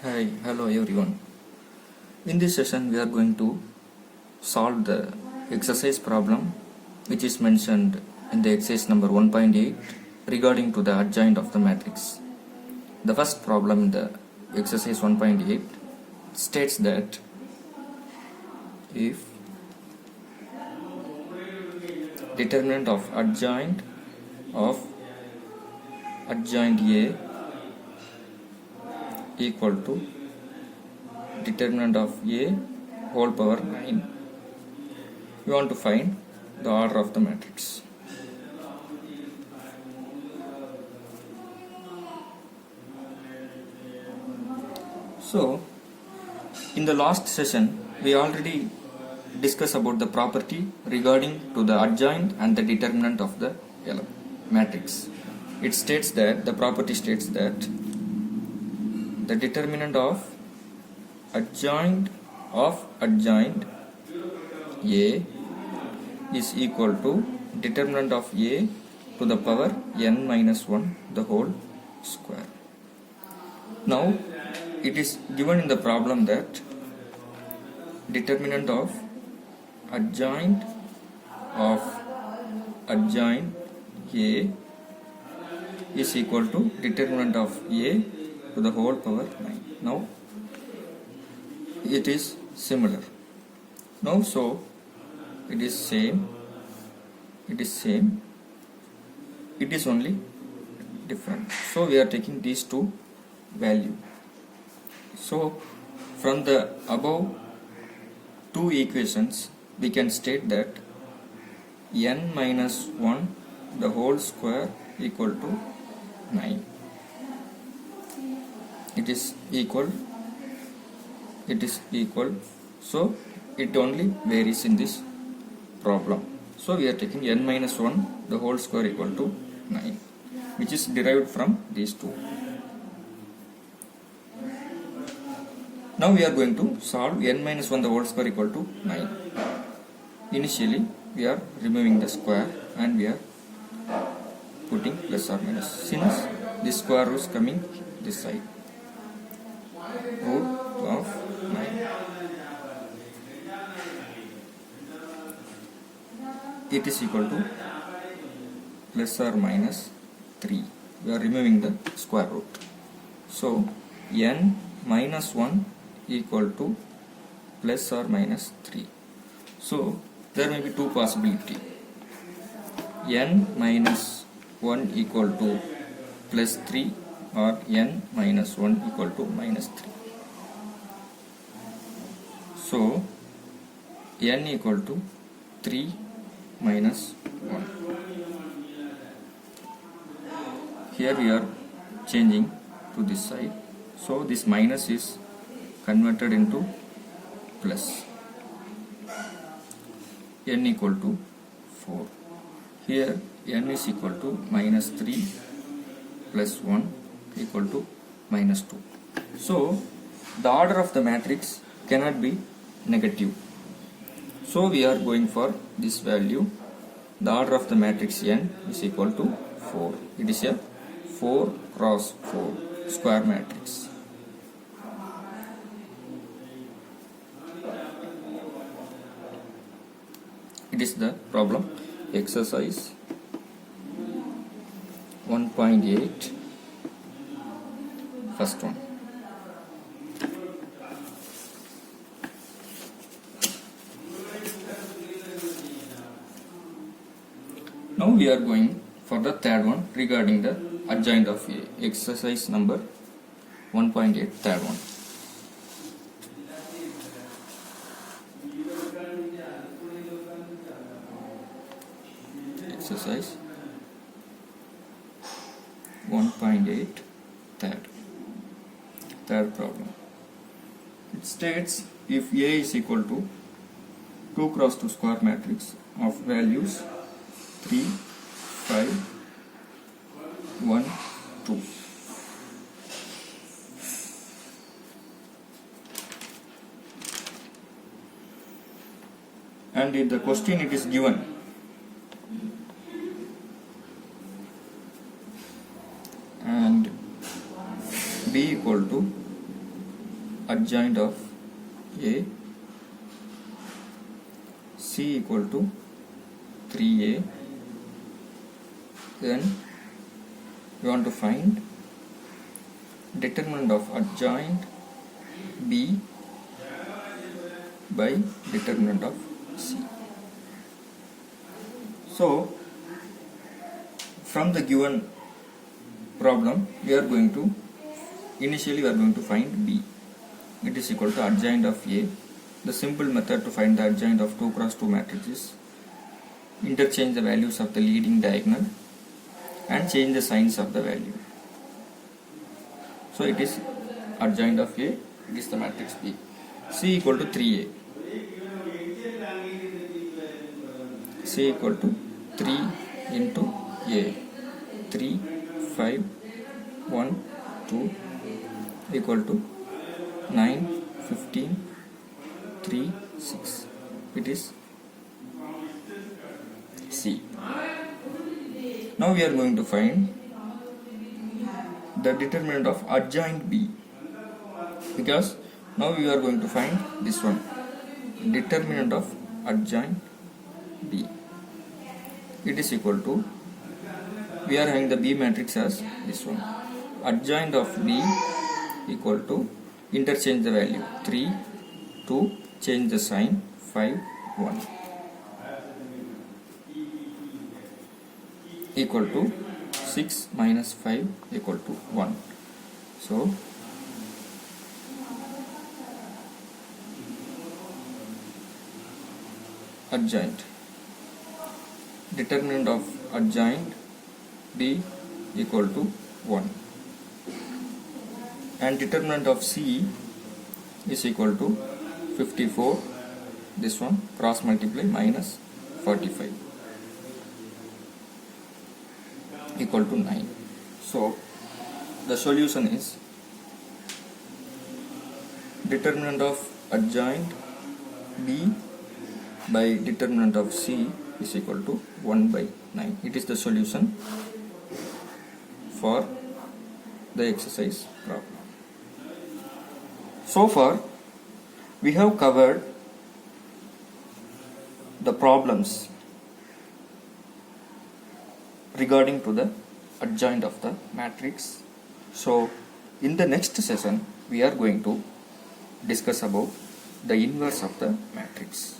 Hi, hello everyone. In this session, we are going to solve the exercise problem which is mentioned in the exercise number 1.8 regarding to the adjoint of the matrix. The first problem in the exercise 1.8 states that if determinant of adjoint A equal to determinant of A whole power 9, we want to find the order of the matrix. So, in the last session, we already discussed about the property regarding to the adjoint and the determinant of the matrix. It states that the property states that the determinant of adjoint A is equal to determinant of A to the power n minus 1 the whole square. Now it is given in the problem that determinant of adjoint A is equal to determinant of A to the whole power 9. Now it is similar. Now so it is same, it is only different. So we are taking these two value. So from the above two equations we can state that n minus 1 the whole square equal to 9. It is equal, so it only varies in this problem. So we are taking n minus 1 the whole square equal to 9, which is derived from these two. Now we are going to solve n minus 1 the whole square equal to 9. Initially we are removing the square and we are putting plus or minus, since the square root is coming this side. Root of 9. It is equal to plus or minus 3. We are removing the square root. So n minus 1 equal to plus or minus 3. So there may be two possibilities. N minus 1 equal to plus 3 or n minus 1 equal to minus 3. So n equal to 3 minus 1. Here we are changing to this side. So this minus is converted into plus. N equal to 4. Here n is equal to minus 3 plus 1 equal to minus 2. So the order of the matrix cannot be negative. So we are going for this value. The order of the matrix n is equal to 4. It is a 4 cross 4 square matrix. It is the problem exercise 1.8, first one. Now we are going for the third one regarding the adjoint of A. Exercise number 1.8, third one. Exercise 1.8, third problem. It states if A is equal to 2 cross 2 square matrix of values 3, 5, 1, 2. And in the question it is given b equal to adjoint of A, C equal to 3A. Then we want to find determinant of adjoint B by determinant of C. So from the given problem we are going to find B. It is equal to adjoint of A. The simple method to find the adjoint of 2 cross 2 matrix is interchange the values of the leading diagonal and change the signs of the value. So it is adjoint of A, it is the matrix B. C equal to 3A. C equal to 3 into A. 3, 5, 1, 2 equal to 9, 15, 3, 6. It is C. Now we are going to find the determinant of adjoint B, because now we are going to find this one, determinant of adjoint B. It is equal to, we are having the B matrix as this one, adjoint of B equal to, interchange the value 3, 2, change the sign 5, 1 equal to 6 minus 5 equal to 1. So adjoint, determinant of adjoint B equal to 1, and determinant of C is equal to 54, this one cross multiply, minus 45 equal to 9. So the solution is determinant of adjoint B by determinant of C is equal to 1 by 9. It is the solution for the exercise problem. So far we have covered the problems regarding to the adjoint of the matrix. So in the next session we are going to discuss about the inverse of the matrix.